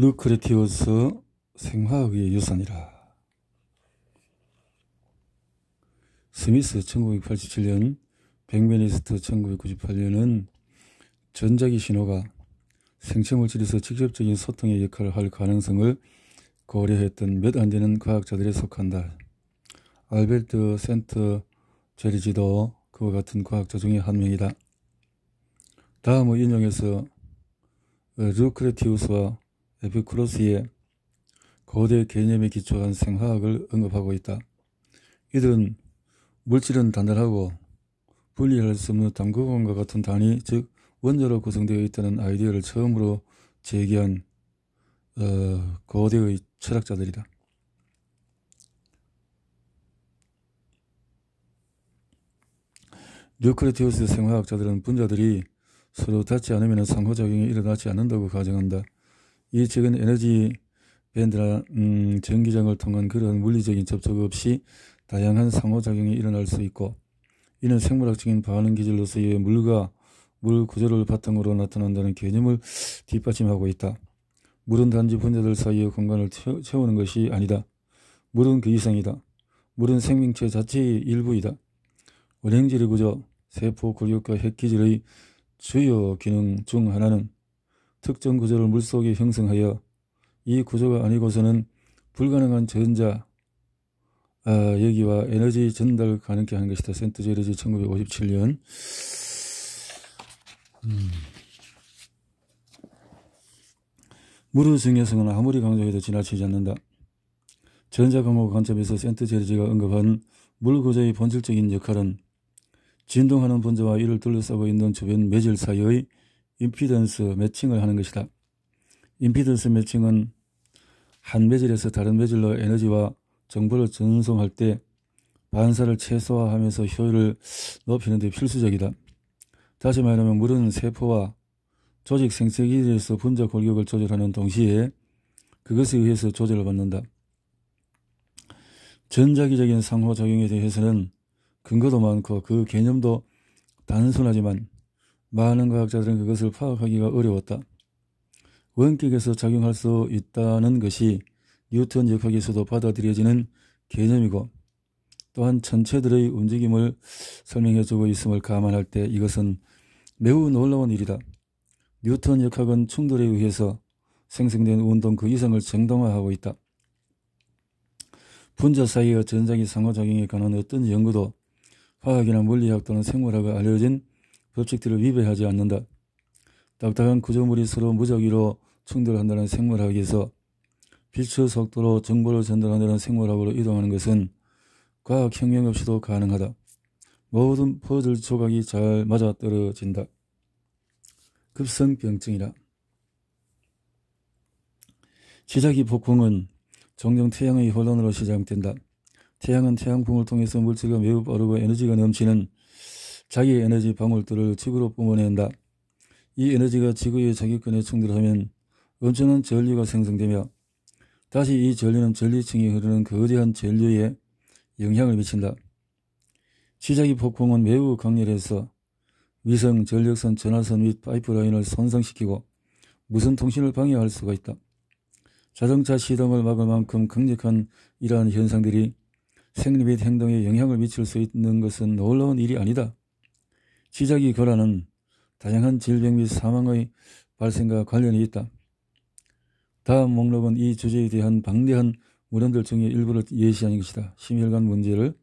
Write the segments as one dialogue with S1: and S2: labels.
S1: 루크레티우스 생화학의 유산이라. 스미스 1987년, 백메니스트 1998년은 전자기 신호가 생체물질에서 직접적인 소통의 역할을 할 가능성을 고려했던 몇 안 되는 과학자들에 속한다. 알베르트 센트 제리지도 그와 같은 과학자 중에 한 명이다. 다음의 인용에서 루크레티우스와 에피쿠로스의 고대 개념에 기초한 생화학을 언급하고 있다. 이들은 물질은 단단하고 분리할 수 없는 단구공과 같은 단위, 즉 원자로 구성되어 있다는 아이디어를 처음으로 제기한 고대의 철학자들이다. 루크레티우스 생화학자들은 분자들이 서로 닿지 않으면 상호작용이 일어나지 않는다고 가정한다. 이 적은 에너지 밴드나 전기장을 통한 그러한 물리적인 접촉 없이 다양한 상호작용이 일어날 수 있고, 이는 생물학적인 반응 기질로서의 물과 물 구조를 바탕으로 나타난다는 개념을 뒷받침하고 있다. 물은 단지 분자들 사이의 공간을 채우는 것이 아니다. 물은 그 이상이다. 물은 생명체 자체의 일부이다. 원행질의 구조, 세포 굴욕과 핵기질의 주요 기능 중 하나는 특정 구조를 물속에 형성하여 이 구조가 아니고서는 불가능한 전자 여기와 에너지 전달을 가능케 하는 것이다. 센트 제리지 1957년. 물의 중요성은 아무리 강조해도 지나치지 않는다. 전자광학 관점에서 센트 제리지가 언급한 물 구조의 본질적인 역할은 진동하는 분자와 이를 둘러싸고 있는 주변 매질 사이의 임피던스 매칭을 하는 것이다. 임피던스 매칭은 한 매질에서 다른 매질로 에너지와 정보를 전송할 때 반사를 최소화하면서 효율을 높이는 데 필수적이다. 다시 말하면 물은 세포와 조직 생체기질에서 분자 골격을 조절하는 동시에 그것에 의해서 조절을 받는다. 전자기적인 상호작용에 대해서는 근거도 많고 그 개념도 단순하지만 많은 과학자들은 그것을 파악하기가 어려웠다. 원격에서 작용할 수 있다는 것이 뉴턴 역학에서도 받아들여지는 개념이고, 또한 천체들의 움직임을 설명해주고 있음을 감안할 때 이것은 매우 놀라운 일이다. 뉴턴 역학은 충돌에 의해서 생성된 운동 그 이상을 정당화하고 있다. 분자 사이의 전자기 상호작용에 관한 어떤 연구도 화학이나 물리학 또는 생물학에 알려진 법칙들을 위배하지 않는다. 딱딱한 구조물이 서로 무작위로 충돌한다는 생물학에서 빛의 속도로 정보를 전달한다는 생물학으로 이동하는 것은 과학혁명 없이도 가능하다. 모든 퍼즐 조각이 잘 맞아떨어진다. 급성병증이다. 시작이 폭풍은 종종 태양의 혼란으로 시작된다. 태양은 태양풍을 통해서 물질과 매우 빠르고 에너지가 넘치는 자기의 에너지 방울들을 지구로 뿜어낸다. 이 에너지가 지구의 자기권에 충돌하면 엄청난 전류가 생성되며 다시 이 전류는 전리층에 흐르는 거대한 전류에 영향을 미친다. 시작이 폭풍은 매우 강렬해서 위성, 전력선, 전화선 및 파이프라인을 손상시키고 무선 통신을 방해할 수가 있다. 자동차 시동을 막을 만큼 강력한 이러한 현상들이 생리 및 행동에 영향을 미칠 수 있는 것은 놀라운 일이 아니다. 시작이 결하는 다양한 질병 및 사망의 발생과 관련이 있다. 다음 목록은 이 주제에 대한 방대한 문헌들 중에 일부를 예시하는 것이다. 심혈관 문제를,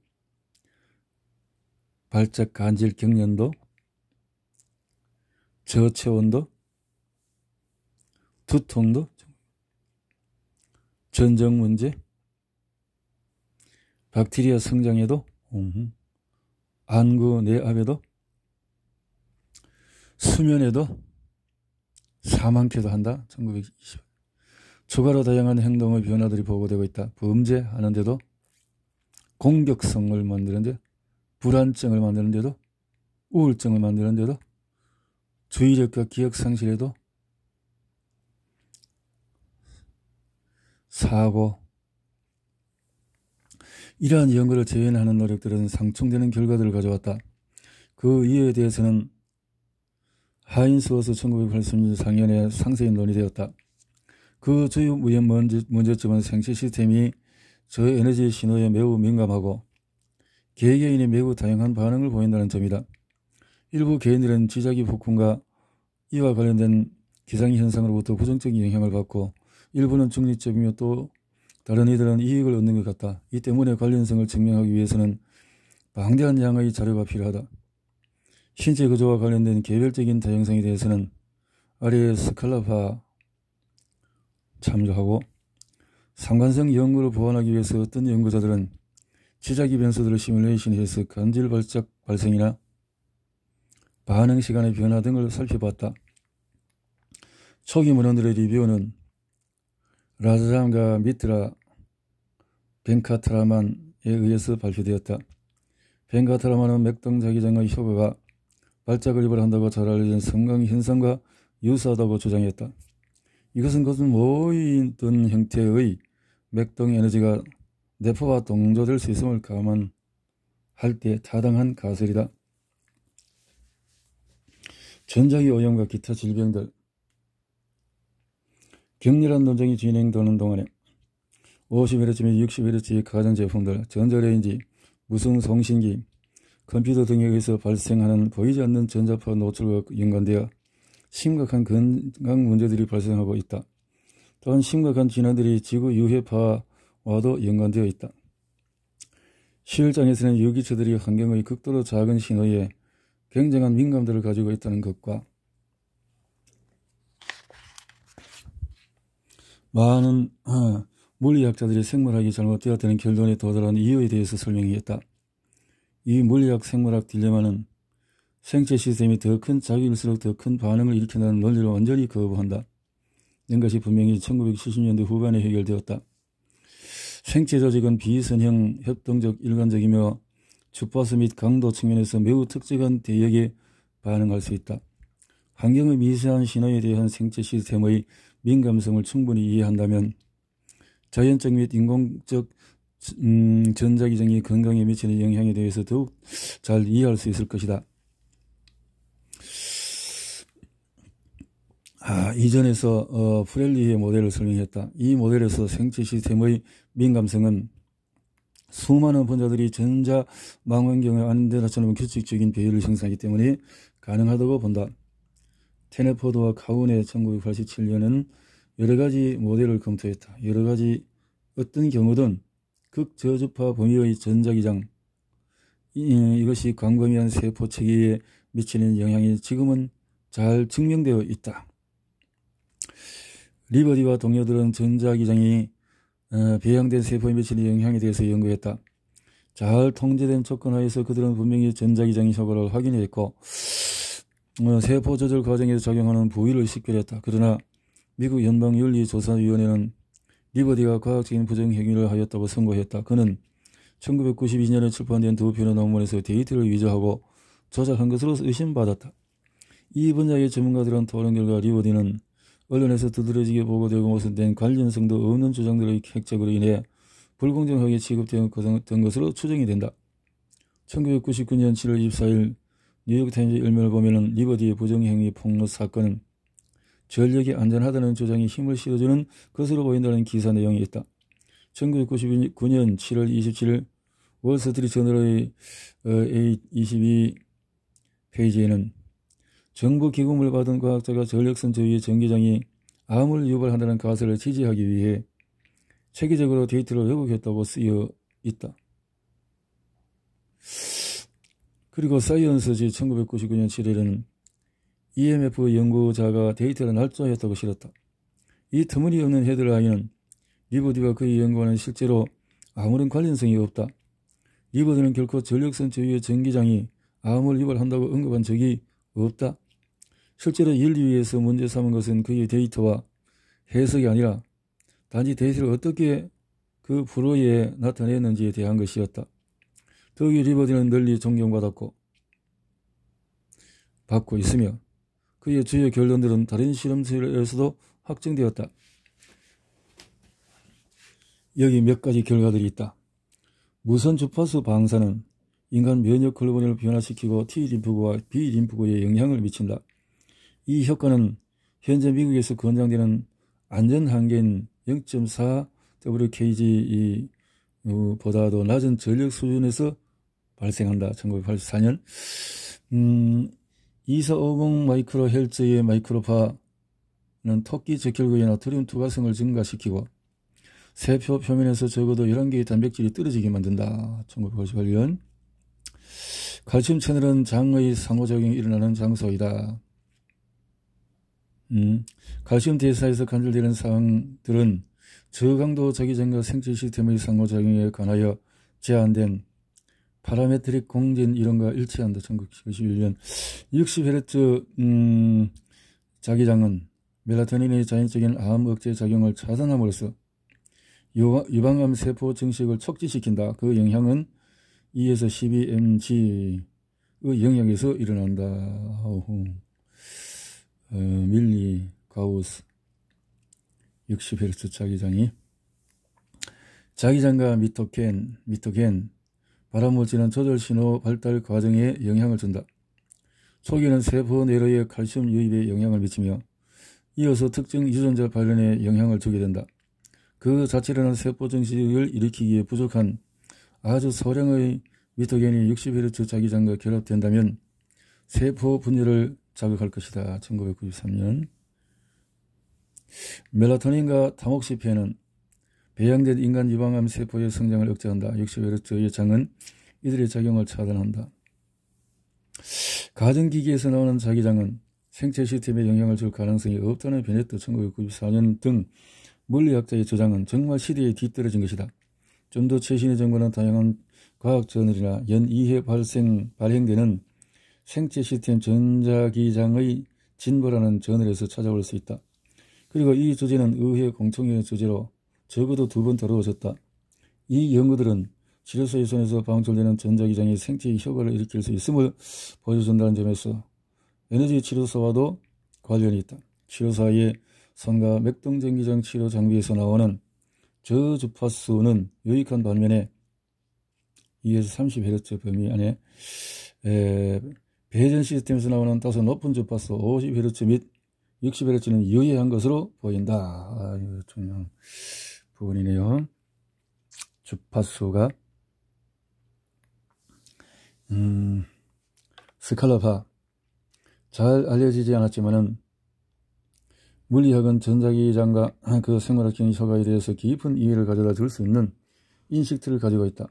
S1: 발작 간질 경련도, 저체온도, 두통도, 전정 문제, 박테리아 성장에도, 안구 내압에도, 수면에도, 사망케도 한다. 1920. 추가로 다양한 행동의 변화들이 보고되고 있다. 범죄하는데도, 공격성을 만드는데, 불안증을 만드는데도, 우울증을 만드는데도, 주의력과 기억 상실에도, 사고. 이러한 연구를 재현하는 노력들은 상충되는 결과들을 가져왔다. 그 이유에 대해서는 하인스워스 1984년에 상세히 논의되었다. 그 주요 문제점은 생체 시스템이 저에너지 신호에 매우 민감하고 개개인이 매우 다양한 반응을 보인다는 점이다. 일부 개인들은 지자기 폭풍과 이와 관련된 기상현상으로부터 부정적인 영향을 받고 일부는 중립적이며 또 다른 이들은 이익을 얻는 것 같다. 이 때문에 관련성을 증명하기 위해서는 방대한 양의 자료가 필요하다. 신체 구조와 관련된 개별적인 다양성에 대해서는 아래의 스칼라파 참조하고 상관성 연구를 보완하기 위해서 어떤 연구자들은 지자기 변수들을 시뮬레이션해서 간질 발작 발생이나 반응 시간의 변화 등을 살펴봤다. 초기 문헌들의 리뷰는 라자잠과 미트라 벤카타라만에 의해서 발표되었다. 벤카타라만은 맥동 자기장의 효과가 발작을 유발한다고 잘 알려진 성강 현상과 유사하다고 주장했다. 이것은 모든 형태의 맥동 에너지가 내포와 동조될 수 있음을 감안할 때 타당한 가설이다. 전자기 오염과 기타 질병들. 격렬한 논쟁이 진행되는 동안에 50Hz, 60Hz의 가전제품들, 전자레인지, 무선 송신기, 컴퓨터 등에 의해서 발생하는 보이지 않는 전자파 노출과 연관되어 심각한 건강 문제들이 발생하고 있다. 또한 심각한 진화들이 지구 유해파와도 연관되어 있다. 시혈장에서는 유기체들이 환경의 극도로 작은 신호에 굉장한 민감도를 가지고 있다는 것과 많은 물리학자들이 생물학이 잘못되었다는 결론에 도달한 이유에 대해서 설명했다. 이 물리학 생물학 딜레마는 생체 시스템이 더 큰 자기일수록 더 큰 반응을 일으킨다는 논리를 완전히 거부한다. 는 것이 분명히 1970년대 후반에 해결되었다. 생체 조직은 비선형, 협동적, 일관적이며 주파수 및 강도 측면에서 매우 특정한 대역에 반응할 수 있다. 환경의 미세한 신호에 대한 생체 시스템의 민감성을 충분히 이해한다면 자연적 및 인공적 전자기장이 건강에 미치는 영향에 대해서 더욱 잘 이해할 수 있을 것이다. 이전에서 프렐리의 모델을 설명했다. 이 모델에서 생체 시스템의 민감성은 수많은 분자들이 전자 망원경의 안테나처럼 규칙적인 배열을 형성하기 때문에 가능하다고 본다. 테네포드와 카운의 1987년은 여러가지 모델을 검토했다. 여러가지 어떤 경우든 극저주파 범위의 전자기장, 이것이 광범위한 세포 체계에 미치는 영향이 지금은 잘 증명되어 있다. 리버디와 동료들은 전자기장이 배양된 세포에 미치는 영향에 대해서 연구했다. 잘 통제된 조건 하에서 그들은 분명히 전자기장의 효과를 확인했고 세포 조절 과정에서 작용하는 부위를 식별했다. 그러나 미국 연방윤리조사위원회는 리버디가 과학적인 부정행위를 하였다고 선고했다. 그는 1992년에 출판된 두 편의 논문에서 데이터를 위조하고 조작한 것으로 의심받았다. 이 분야의 전문가들은 토론 결과 리버디는 언론에서 두드러지게 보고되고 모순된 관련성도 없는 주장들의 획책으로 인해 불공정하게 취급된 것으로 추정이 된다. 1999년 7월 24일 뉴욕타임즈 일면을 보면 리버디의 부정행위 폭로 사건은 전력이 안전하다는 주장에 힘을 실어주는 것으로 보인다는 기사 내용이 있다. 1999년 7월 27일 월스트리트저널의 A22 페이지에는 정부 기금을 받은 과학자가 전력선 저위의 전기장이 암을 유발한다는 가설을 지지하기 위해 체계적으로 데이터를 왜곡했다고 쓰여 있다. 그리고 사이언스지 1999년 7월에는 EMF 연구자가 데이터를 날조했다고 실었다. 이 터무니없는 헤드라인은 리버디와 그의 연구와는 실제로 아무런 관련성이 없다. 리버디는 결코 전력선 저위의 전기장이 암을 유발한다고 언급한 적이 없다. 실제로 인류에서 문제 삼은 것은 그의 데이터와 해석이 아니라 단지 데이터를 어떻게 그 프로에 나타냈는지에 대한 것이었다. 더욱이 리버디는 널리 존경받고 있으며 그의 주요 결론들은 다른 실험실에서도 확정되었다. 여기 몇 가지 결과들이 있다. 무선 주파수 방사는 인간 면역 호르몬을 변화시키고 T림프구와 B림프구에 영향을 미친다. 이 효과는 현재 미국에서 권장되는 안전한계인 0.4 WKG 보다도 낮은 전력 수준에서 발생한다. 1984년 2450 마이크로 헬츠의 마이크로파는 토끼 적혈구의 나트륨 투과성을 증가시키고 세포 표면에서 적어도 11개의 단백질이 떨어지게 만든다. 1988년 칼슘 채널은 장의 상호작용이 일어나는 장소이다. 칼슘 대사에서 간절되는 사항들은 저강도 자기장과 생체 시스템의 상호작용에 관하여 제한된 파라메트릭 공진 이론과 일치한다. 1991년 60Hz 자기장은 멜라토닌의 자연적인 암 억제 작용을 차단함으로써 유방암 세포 증식을 촉진시킨다. 그 영향은 2에서 12mg의 영역에서 일어난다. 밀리 가우스 60Hz 자기장과 미토겐 발암물질은 조절 신호 발달 과정에 영향을 준다. 초기에는 세포 내로의 칼슘 유입에 영향을 미치며 이어서 특정 유전자 발현에 영향을 주게 된다. 그 자체로는 세포 증식을 일으키기에 부족한 아주 소량의 미토겐이 60Hz 자기장과 결합된다면 세포 분열을 자극할 것이다. 1993년 멜라토닌과 타목시펜은 배양된 인간 유방암 세포의 성장을 억제한다. 60Hz의 장은 이들의 작용을 차단한다. 가정기기에서 나오는 자기장은 생체 시스템에 영향을 줄 가능성이 없다는 베네트 1994년 등 물리학자의 주장은 정말 시대에 뒤떨어진 것이다. 좀 더 최신의 정보는 다양한 과학 저널이나 연 2회 발행되는 생체 시스템 전자기장의 진보라는 저널에서 찾아볼 수 있다. 그리고 이 주제는 의회 공청회 주제로 적어도 2번 다루어졌다. 이 연구들은 치료소의 손에서 방출되는 전자기장이 생체의 효과를 일으킬 수 있음을 보여준다는 점에서 에너지 치료소와도 관련이 있다. 치료사의 손과 맥동전기장 치료 장비에서 나오는 저주파수는 유익한 반면에 2에서 30Hz 범위 안에 배전 시스템에서 나오는 다소 높은 주파수 50Hz 및 60Hz는 유해한 것으로 보인다. 이거 중요한 부분이네요. 주파수가 스칼라파 잘 알려지지 않았지만은 물리학은 전자기장과 그 생물학적인 효과에 대해서 깊은 이해를 가져다 줄 수 있는 인식틀을 가지고 있다.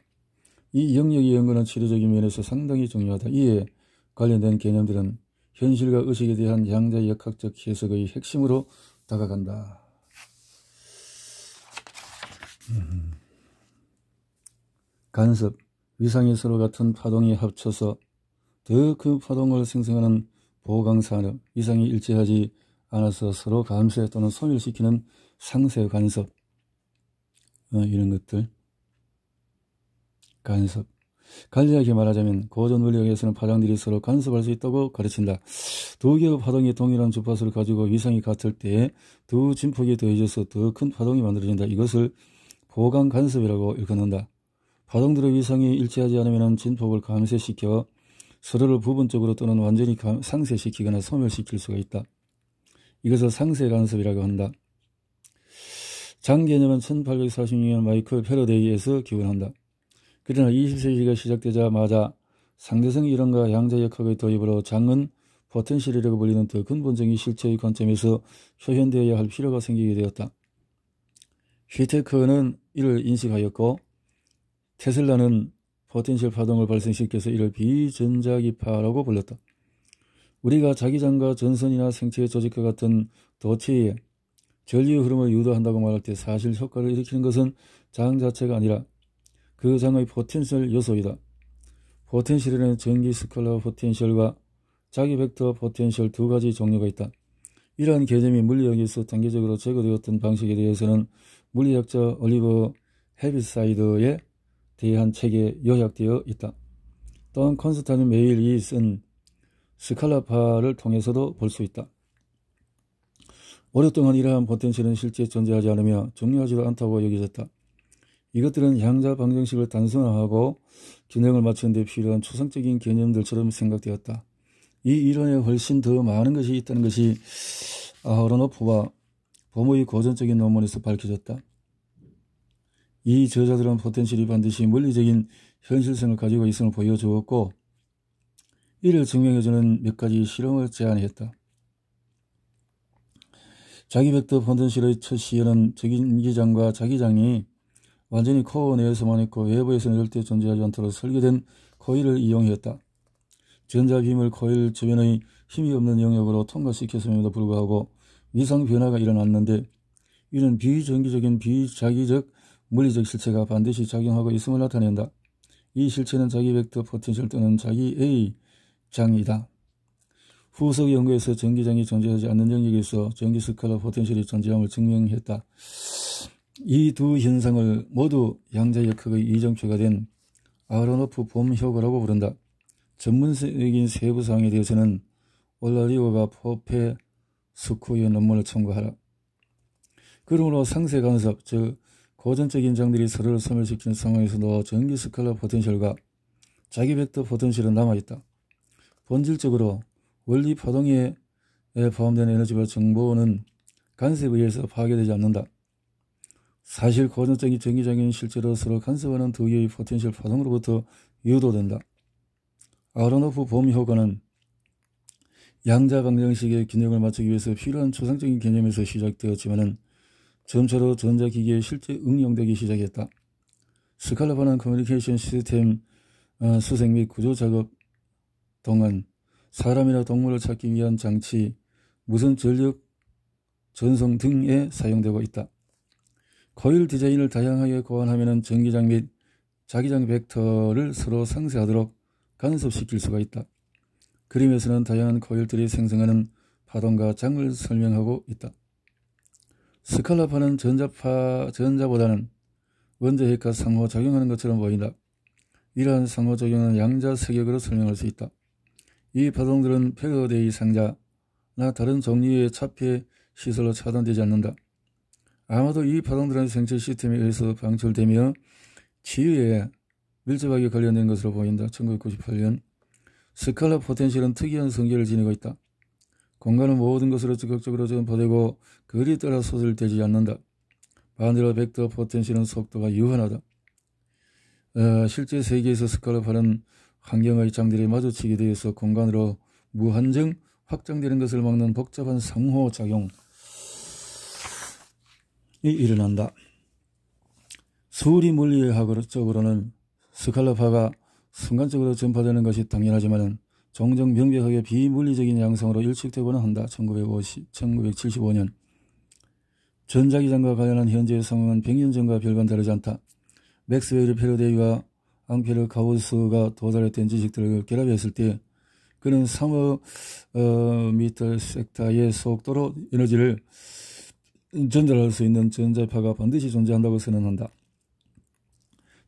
S1: 이 영역의 연구는 치료적인 면에서 상당히 중요하다. 이에 관련된 개념들은 현실과 의식에 대한 양자역학적 해석의 핵심으로 다가간다. 간섭, 위상이 서로 같은 파동이 합쳐서 더 큰 파동을 생성하는 보강산업, 위상이 일치하지 않아서 서로 감쇄 또는 소멸시키는 상쇄 간섭, 이런 것들. 간섭. 간략하게 말하자면 고전 물리학에서는 파장들이 서로 간섭할 수 있다고 가르친다. 두 개의 파동이 동일한 주파수를 가지고 위상이 같을 때 두 진폭이 더해져서 더 큰 파동이 만들어진다. 이것을 보강 간섭이라고 일컫는다. 파동들의 위상이 일치하지 않으면 진폭을 감쇄시켜 서로를 부분적으로 또는 완전히 상쇄시키거나 소멸시킬 수가 있다. 이것을 상쇄 간섭이라고 한다. 장 개념은 1846년 마이클 패러데이에서 기원한다. 그러나 20세기가 시작되자마자 상대성 이론과 양자역학의 도입으로 장은 포텐셜이라고 불리는 더 근본적인 실체의 관점에서 표현되어야 할 필요가 생기게 되었다. 휘테커는 이를 인식하였고 테슬라는 포텐셜 파동을 발생시켜서 이를 비전자기파라고 불렀다. 우리가 자기장과 전선이나 생체 조직과 같은 도체에 전류 흐름을 유도한다고 말할 때 사실 효과를 일으키는 것은 장 자체가 아니라 그 장의 포텐셜 요소이다. 포텐셜에는 전기 스칼라 포텐셜과 자기 벡터 포텐셜 두 가지 종류가 있다. 이러한 개념이 물리학에서 단계적으로 제거되었던 방식에 대해서는 물리학자 올리버 헤비사이드에 대한 책에 요약되어 있다. 또한 콘스탄틴 메일이 쓴 스칼라파를 통해서도 볼 수 있다. 오랫동안 이러한 포텐셜은 실제 존재하지 않으며 중요하지도 않다고 여겨졌다. 이것들은 양자 방정식을 단순화하고 균형을 맞추는 데 필요한 추상적인 개념들처럼 생각되었다. 이 이론에 훨씬 더 많은 것이 있다는 것이 아하로노프와 봄의 고전적인 논문에서 밝혀졌다. 이 저자들은 포텐셜이 반드시 물리적인 현실성을 가지고 있음을 보여주었고 이를 증명해주는 몇 가지 실험을 제안했다. 자기 벡터 포텐셜의 첫 시에는 전기장과 자기장이 완전히 코어 내에서만 있고 외부에서는 절대 존재하지 않도록 설계된 코일을 이용했다. 전자빔을 코일 주변의 힘이 없는 영역으로 통과시켰음에도 불구하고 위상 변화가 일어났는데 이는 비전기적인 비자기적 물리적 실체가 반드시 작용하고 있음을 나타낸다. 이 실체는 자기 벡터 포텐셜 또는 자기 A장이다. 후속 연구에서 전기장이 존재하지 않는 영역에서 전기 스칼라 포텐셜이 존재함을 증명했다. 이 두 현상을 모두 양자역학의 이정표가 된 아흐로노프 봄 효과라고 부른다. 전문적인 세부 사항에 대해서는 올라리오가 포페스쿠의 논문을 참고하라. 그러므로 상세 간섭, 즉 고전적인 장들이 서로를 소멸시키는 상황에서도 전기 스칼라 포텐셜과 자기 벡터 포텐셜은 남아있다. 본질적으로 원리 파동에 포함된 에너지와 정보는 간섭에 의해서 파괴되지 않는다. 사실 고전적인 전기장애는 실제로 서로 간섭하는 두 개의 포텐셜 파동으로부터 유도된다. 아흐로노프 봄 효과는 양자 방정식의 균형을 맞추기 위해서 필요한 초상적인 개념에서 시작되었지만 점차로 전자기기에 실제 응용되기 시작했다. 스칼라파는 커뮤니케이션 시스템 수색 및 구조 작업 동안 사람이나 동물을 찾기 위한 장치, 무선 전력 전송 등에 사용되고 있다. 코일 디자인을 다양하게 고안하면 전기장 및 자기장 벡터를 서로 상쇄하도록 간섭시킬 수가 있다. 그림에서는 다양한 코일들이 생성하는 파동과 장을 설명하고 있다. 스칼라파는 전자보다는 원자핵과 상호작용하는 것처럼 보인다. 이러한 상호작용은 양자 세격으로 설명할 수 있다. 이 파동들은 패러데이 상자나 다른 종류의 차폐 시설로 차단되지 않는다. 아마도 이 파동들은 생체 시스템에 의해서 방출되며 치유에 밀접하게 관련된 것으로 보인다. 1998년 스칼라 포텐셜은 특이한 성질을 지니고 있다. 공간은 모든 것으로 적극적으로 전파되고 거리에 따라 소실되지 않는다. 반대로 벡터 포텐셜은 속도가 유한하다. 실제 세계에서 스칼라파는 환경의 장들이 마주치게 되어서 공간으로 무한정 확장되는 것을 막는 복잡한 상호작용이 일어난다. 수리 물리학적으로는 스칼라파가 순간적으로 전파되는 것이 당연하지만 종종 명백하게 비물리적인 양상으로 일축되고는 한다. 1975년 전자기장과 관련한 현재의 상황은 100년 전과 별반 다르지 않다. 맥스웰 패러데이와 앙페르 가우스가 도달했던 지식들을 결합했을 때 그는 3억 미터 섹타의 속도로 에너지를 전달할 수 있는 전자파가 반드시 존재한다고 선언한다.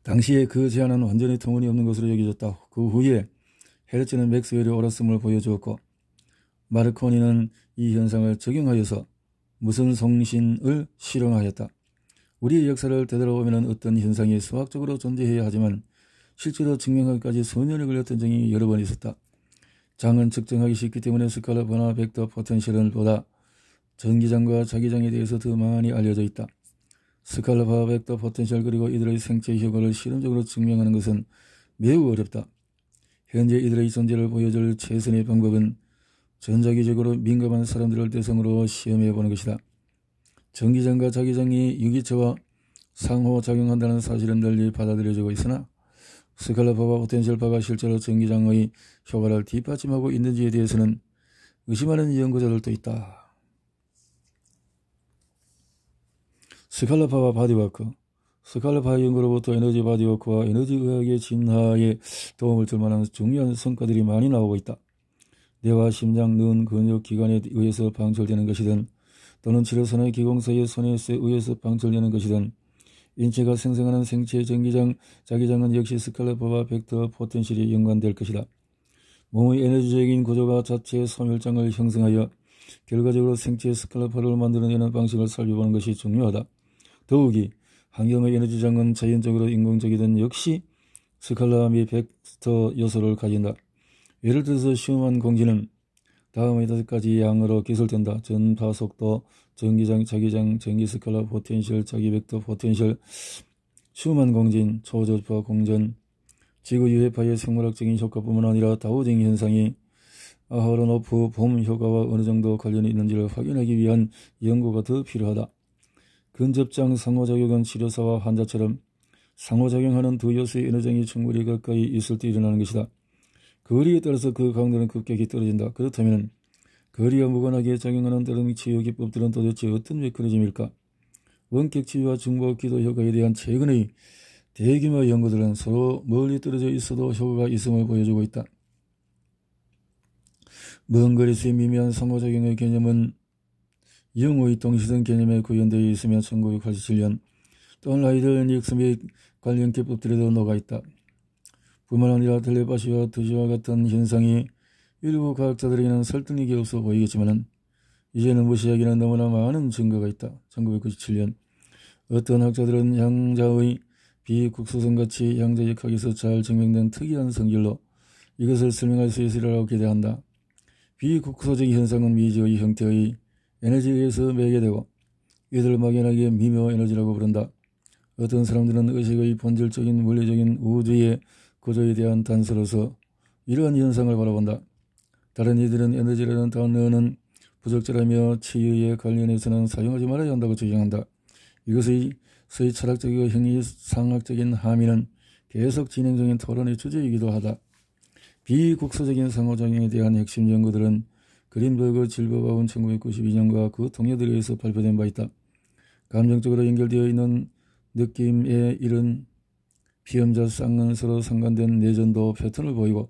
S1: 당시에 그 제안은 완전히 터무니없는 것으로 여겨졌다. 그 후에 헤르츠는 맥스웰이 옳았음을 보여주었고 마르코니는 이 현상을 적용하여서 무선 송신을 실험하였다. 우리의 역사를 되돌아보면 어떤 현상이 수학적으로 존재해야 하지만 실제로 증명하기까지 수년이 걸렸던 적이 여러 번 있었다. 장은 측정하기 쉽기 때문에 스칼라파나 벡터 포텐셜은 보다 전기장과 자기장에 대해서 더 많이 알려져 있다. 스칼라파, 벡터 포텐셜 그리고 이들의 생체 효과를 실험적으로 증명하는 것은 매우 어렵다. 현재 이들의 존재를 보여줄 최선의 방법은 전자기적으로 민감한 사람들을 대상으로 시험해보는 것이다. 전기장과 자기장이 유기체와 상호작용한다는 사실은 널리 받아들여지고 있으나 스칼라파와 포텐셜파가 실제로 전기장의 효과를 뒷받침하고 있는지에 대해서는 의심하는 연구자들도 있다. 스칼라파와 바디워크. 스칼라파 연구로부터 에너지 바디워크와 에너지 의학의 진화에 도움을 줄 만한 중요한 성과들이 많이 나오고 있다. 뇌와 심장, 눈, 근육, 기관에 의해서 방출되는 것이든 또는 치료선의 기공사의 손에 의해서 방출되는 것이든 인체가 생성하는 생체 전기장, 자기장은 역시 스칼라파와 벡터 포텐셜이 연관될 것이다. 몸의 에너지적인 구조가 자체 소멸장을 형성하여 결과적으로 생체 스칼라파를 만들어내는 방식을 살펴보는 것이 중요하다. 더욱이 환경의 에너지장은 자연적으로 인공적이든 역시 스칼라 및 벡터 요소를 가진다. 예를 들어서 시험한 공지는 다음의 5가지 양으로 기술된다. 전파 속도, 전기장, 자기장, 전기 스칼라, 포텐셜, 자기 벡터, 포텐셜, 슈만 공진, 초저파 공전, 지구 유해파의 생물학적인 효과뿐만 아니라 다우적인 현상이 아하로노프 봄 효과와 어느 정도 관련이 있는지를 확인하기 위한 연구가 더 필요하다. 근접장 상호작용은 치료사와 환자처럼 상호작용하는 두 요소의 에너지이 충분히 가까이 있을 때 일어나는 것이다. 거리에 따라서 그 강도는 급격히 떨어진다. 그렇다면 거리와 무관하게 작용하는 다른 치유 기법들은 도대체 어떤 메커니즘일까? 원격 치유와 중복 기도 효과에 대한 최근의 대규모 연구들은 서로 멀리 떨어져 있어도 효과가 있음을 보여주고 있다. 먼 거리에서의 미미한 상호작용의 개념은 영의 동시성 개념에 구현되어 있으며 1987년 돈 라이더 닉슨의 관련 기법들에도 녹아있다. 뿐만 아니라 텔레파시와 투시와 같은 현상이 일부 과학자들에게는 설득력이 없어 보이겠지만 이제는 무시하기는 너무나 많은 증거가 있다. 1997년 어떤 학자들은 양자의 비국소성같이 양자역학에서 잘 증명된 특이한 성질로 이것을 설명할 수 있으리라고 기대한다. 비국소적 현상은 미지의 형태의 에너지에 의해서 매개되고 이들을 막연하게 미묘 에너지라고 부른다. 어떤 사람들은 의식의 본질적인 물리적인 우주의 구조에 대한 단서로서 이러한 현상을 바라본다. 다른 이들은 에너지라는 단어는 부적절하며 치유에 관련해서는 사용하지 말아야 한다고 주장한다. 이것의 소위 철학적이고 형이상학적인 함의는 계속 진행 중인 토론의 주제이기도 하다. 비국소적인 상호작용에 대한 핵심 연구들은 그린버그 질버바운 1992년과 그 동료들에 의해서 발표된 바 있다. 감정적으로 연결되어 있는 느낌에 이른 피험자 쌍은 서로 상관된 내전도 패턴을 보이고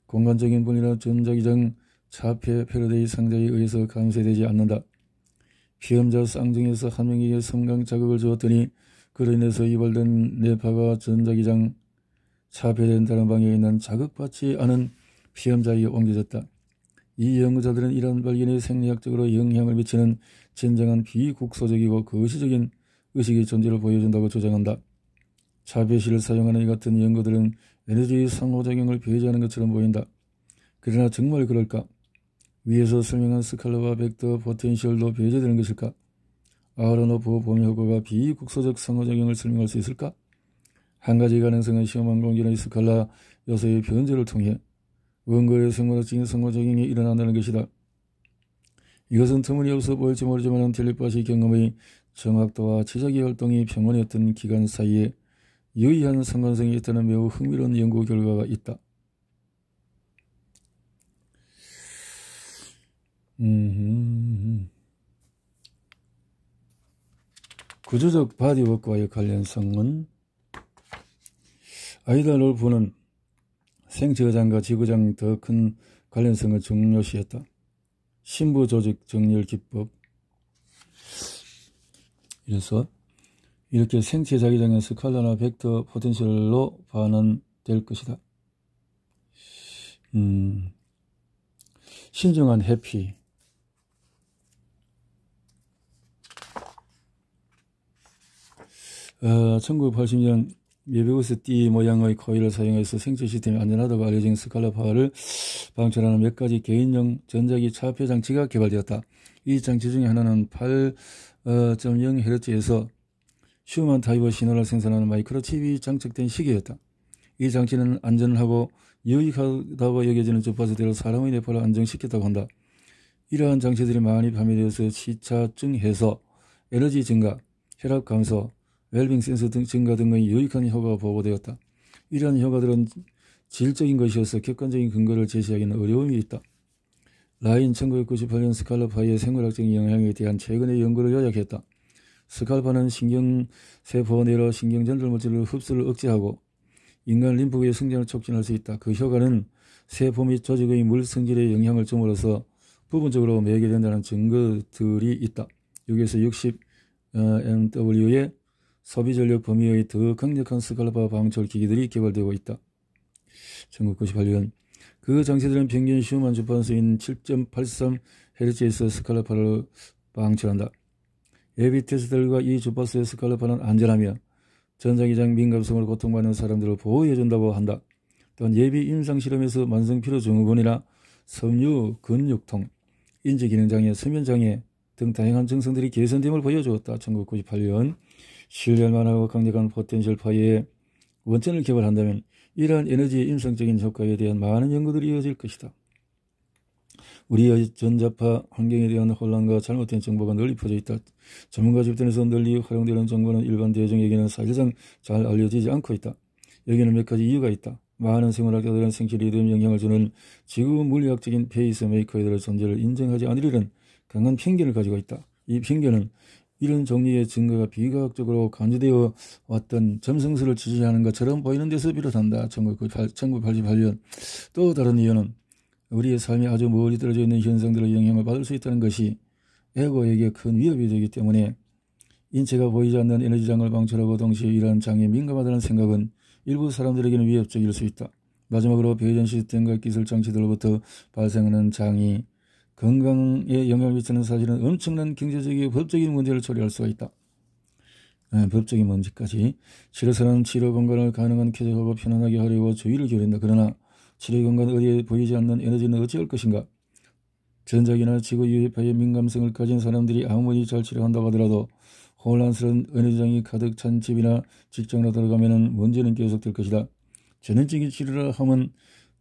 S1: 공간적인 분리나 전자기장 차폐 패러데이 상자에 의해서 감쇄되지 않는다. 피험자 쌍 중에서 한 명에게 섬광 자극을 주었더니 그로 인해서 유발된 뇌파가 전자기장 차폐된다는 방향에 있는 자극받지 않은 피험자에게 옮겨졌다. 이 연구자들은 이러한 발견에 생리학적으로 영향을 미치는 진정한 비국소적이고 거시적인 의식의 존재를 보여준다고 주장한다. 차폐시를 사용하는 이 같은 연구들은 에너지의 상호작용을 배제하는 것처럼 보인다. 그러나 정말 그럴까? 위에서 설명한 스칼라와 벡터 포텐셜도 배제되는 것일까? 아하로노프 봄 효과가 비국소적 상호작용을 설명할 수 있을까? 한 가지 가능성은 시험한 공전의 스칼라 요소의 변조를 통해 원거리의 생물학적인 상호작용이 일어난다는 것이다. 이것은 터무니없어 보일지 모르지만 텔레파시 경험의 정확도와 지자기 활동이 평온했던 기간 사이에 유의한 상관성이 있다는 매우 흥미로운 연구 결과가 있다. 구조적 바디워크와의 관련성은 아이다 롤프는 생체의장과 지구장 더 큰 관련성을 중요시했다. 신부조직 정렬 기법. 그래서 이렇게 생체 자기장은 스칼라나 벡터 포텐셜로 반환될 것이다. 신중한 해피. 1980년 메비우스 띠 모양의 코일을 사용해서 생체 시스템이 안전하다고 알려진 스칼라파를 방출하는 몇 가지 개인용 전자기 차폐 장치가 개발되었다. 이 장치 중에 하나는 8.0Hz에서 슈만 타입의 신호를 생산하는 마이크로칩이 장착된 시계였다. 이 장치는 안전하고 유익하다고 여겨지는 주파수대로 사람의 뇌파를 안정시켰다고 한다. 이러한 장치들이 많이 판매되어서 시차증 해소, 에너지 증가, 혈압 감소, 웰빙 센서 등 증가 등의 유익한 효과가 보고되었다. 이러한 효과들은 질적인 것이어서 객관적인 근거를 제시하기는 어려움이 있다. 라인 1998년 스칼라파의 생물학적인 영향에 대한 최근의 연구를 요약했다. 스칼파는 신경세포 내로 신경전달 물질을 흡수를 억제하고 인간 림프구의 성장을 촉진할 수 있다. 그 효과는 세포 및 조직의 물 성질에 영향을 줌으로써 부분적으로 매개된다는 증거들이 있다. 여기에서 60mW의 소비 전력 범위의 더 강력한 스칼파 방출 기기들이 개발되고 있다. 1998년 그 장치들은 평균 슈만 주파수인 7.83Hz에서 스칼파를 방출한다. 예비 테스트들과 이 주파수의 스칼파는 안전하며 전자기장 민감성으로 고통받는 사람들을 보호해준다고 한다. 또한 예비 임상실험에서 만성피로 증후군이나 섬유, 근육통, 인지기능장애, 수면장애 등 다양한 증상들이 개선됨을 보여주었다. 1998년 신뢰할만하고 강력한 포텐셜 파이의 원천을 개발한다면 이러한 에너지의 임상적인 효과에 대한 많은 연구들이 이어질 것이다. 우리의 전자파 환경에 대한 혼란과 잘못된 정보가 널리 퍼져 있다. 전문가 집단에서 널리 활용되는 정보는 일반 대중에게는 사실상 잘 알려지지 않고 있다. 여기는 몇 가지 이유가 있다. 많은 생물학자들은 생체 리듬에 영향을 주는 지구 물리학적인 페이스메이커들의 존재를 인정하지 않으려는 강한 편견을 가지고 있다. 이 편견은 이런 종류의 증거가 비과학적으로 간주되어 왔던 점성술을 지지하는 것처럼 보이는 데서 비롯한다. 1988년 또 다른 이유는 우리의 삶이 아주 멀리 떨어져 있는 현상들의 영향을 받을 수 있다는 것이 에고에게 큰 위협이 되기 때문에 인체가 보이지 않는 에너지장을 방출하고 동시에 이러한 장애에 민감하다는 생각은 일부 사람들에게는 위협적일 수 있다. 마지막으로 배전 시스템과 기술 장치들로부터 발생하는 장이 건강에 영향을 미치는 사실은 엄청난 경제적이고 법적인 문제를 초래할 수가 있다. 법적인 문제까지. 치료사는 치료 공간을 가능한 쾌적하고 편안하게 하려고 주의를 기울인다. 그러나 치료 공간 어디에 보이지 않는 에너지는 어찌할 것인가? 전자기나 지구 유해파의 민감성을 가진 사람들이 아무리 잘 치료한다고 하더라도 혼란스러운 에너지장이 가득 찬 집이나 직장으로 들어가면 문제는 계속될 것이다. 전형적인 치료를 하면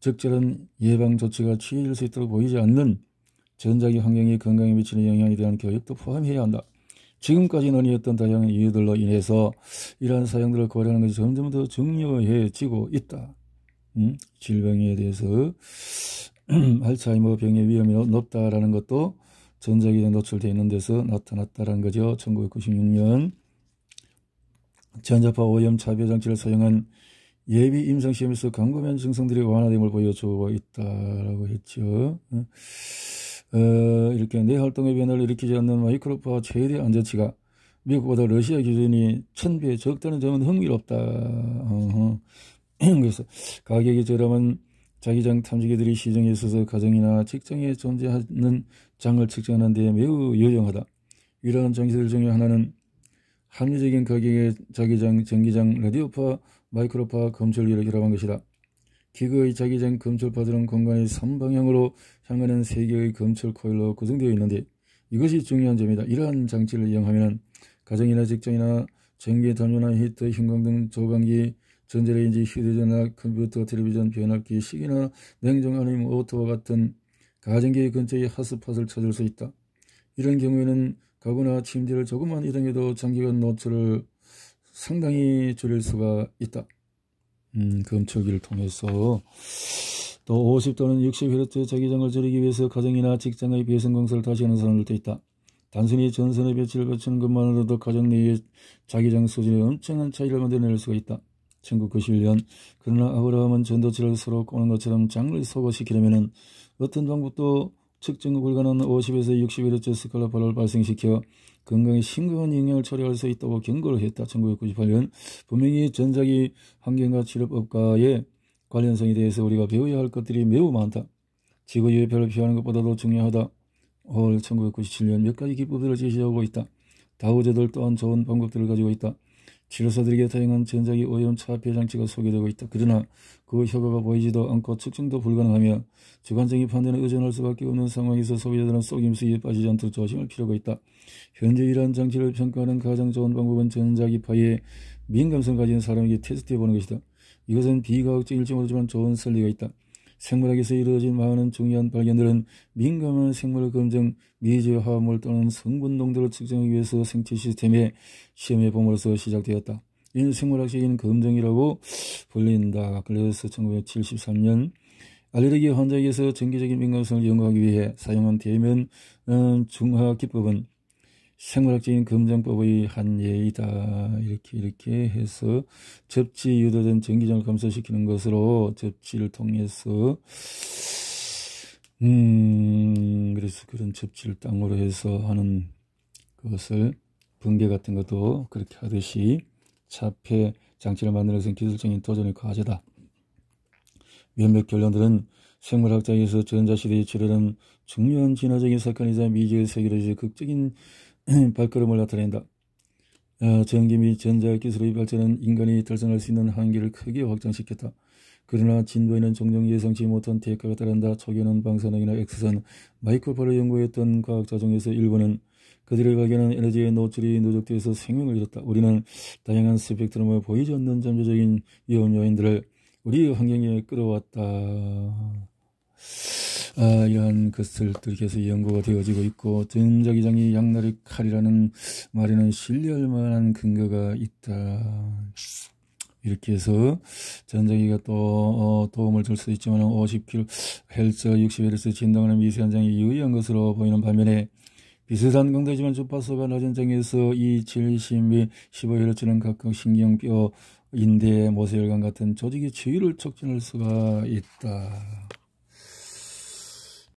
S1: 적절한 예방 조치가 취해질 수 있도록 보이지 않는 전자기 환경이 건강에 미치는 영향에 대한 교육도 포함해야 한다. 지금까지 논의했던 다양한 이유들로 인해서 이러한 사용들을 고려하는 것이 점점 더 중요해지고 있다. 질병에 대해서 알츠하이머 병의 위험이 높다라는 것도 전자기에 노출되어 있는 데서 나타났다는 거죠. 1996년 전자파 오염 차별 장치를 사용한 예비 임상시험에서 광범위한 증상들이 완화됨을 보여주고 있다라고 했죠. 이렇게 뇌 활동의 변화를 일으키지 않는 마이크로파 최대 안전치가 미국보다 러시아 기준이 1000배 적다는 점은 흥미롭다. 그래서 가격이 저렴한 자기장 탐지기들이 시중에 있어서 가정이나 직장에 존재하는 장을 측정하는 데 매우 유용하다. 이러한 장치들 중에 하나는 합리적인 가격의 자기장, 전기장, 라디오파, 마이크로파 검출기를 결합한 것이다. 기구의 자기장 검출파들은 공간의 3방향으로 향하는 3개의 검출 코일로 구성되어 있는데 이것이 중요한 점이다. 이러한 장치를 이용하면 가정이나 직장이나 전기, 담요나 히터, 형광 등 조광기, 전자레인지, 휴대전화, 컴퓨터, 텔레비전, 변압기, 식기나 냉장 아니면 오토와 같은 가전기 근처의 핫스팟을 찾을 수 있다. 이런 경우에는 가구나 침대를 조금만 이동해도 장기간 노출을 상당히 줄일 수가 있다. 검출기를 통해서 또 50 또는 60Hz 자기장을 줄이기 위해서 가정이나 직장의 배선 공사를 다시 하는 사람들도 있다. 단순히 전선의 배치를 갖추는 것만으로도 가정 내의 자기장 수준에 엄청난 차이를 만들어낼 수가 있다. 1991년 그러나 아브라함은 전도체를 서로 꼬는 것처럼 장을 소거시키려면 어떤 방법도 측정 불가능한 50에서 60Hz 스칼라파를 발생시켜 건강에 심각한 영향을 초래할 수 있다고 경고를 했다. 1998년 분명히 전자기 환경과 치료법과의 관련성에 대해서 우리가 배워야 할 것들이 매우 많다. 지구 유해파를 피하는 것보다도 중요하다. 올 1997년 몇 가지 기법들을 제시하고 있다. 다우저들 또한 좋은 방법들을 가지고 있다. 치료사들에게 다양한 전자기 오염 차폐 장치가 소개되고 있다. 그러나 그 효과가 보이지도 않고 측정도 불가능하며 주관적인 판단에 의존할 수밖에 없는 상황에서 소비자들은 속임수에 빠지지 않도록 조심할 필요가 있다. 현재 이러한 장치를 평가하는 가장 좋은 방법은 전자기파에 민감성을 가진 사람에게 테스트해보는 것이다. 이것은 비과학적일지 모르지만 좋은 설리가 있다. 생물학에서 이루어진 많은 중요한 발견들은 민감한 생물 검정, 미제 화합물 또는 성분 농도를 측정하기 위해서 생체 시스템에 시험해 봄으로써 시작되었다. 이는 생물학적인 검정이라고 불린다. 그래서 1973년 알레르기 환자에게서 정기적인 민감성을 연구하기 위해 사용한 대면 중화 기법은 생물학적인 검정법의 한 예이다. 이렇게 해서 접지 유도된 전기장을 감소시키는 것으로 접지를 통해서 그래서 그런 접지를 땅으로 해서 하는 그것을 번개 같은 것도 그렇게 하듯이 차폐 장치를 만들어서 기술적인 도전의 과제다. 몇몇 결론들은 생물학자에서 전자시대에 치르는 중요한 진화적인 사건이자 미지의 세계로서 극적인 발걸음을 나타낸다. 전기 및 전자기술의 발전은 인간이 달성할 수 있는 한계를 크게 확장시켰다. 그러나 진보에는 종종 예상치 못한 대가가 따른다. 초기에는 방사능이나 X선, 마이크로파를 연구했던 과학자 중에서 일부는 그들의 발견은 에너지의 노출이 누적되어서 생명을 잃었다. 우리는 다양한 스펙트럼을 보이지 않는 잠재적인 위험 요인들을 우리 환경에 끌어왔다. 이러한 것들이 계속 연구가 되어지고 있고, 전자기장이 양날의 칼이라는 말에는 신뢰할 만한 근거가 있다. 이렇게 해서 전자기가 또 도움을 줄 수 있지만 50kHz, 60Hz 진동하는 미세한 장이 유의한 것으로 보이는 반면에 비슷한 강도지만 주파수가 낮은 장에서 2, 70 및 15Hz는 각각 신경뼈, 인대, 모세혈관 같은 조직의 치유를 촉진할 수가 있다.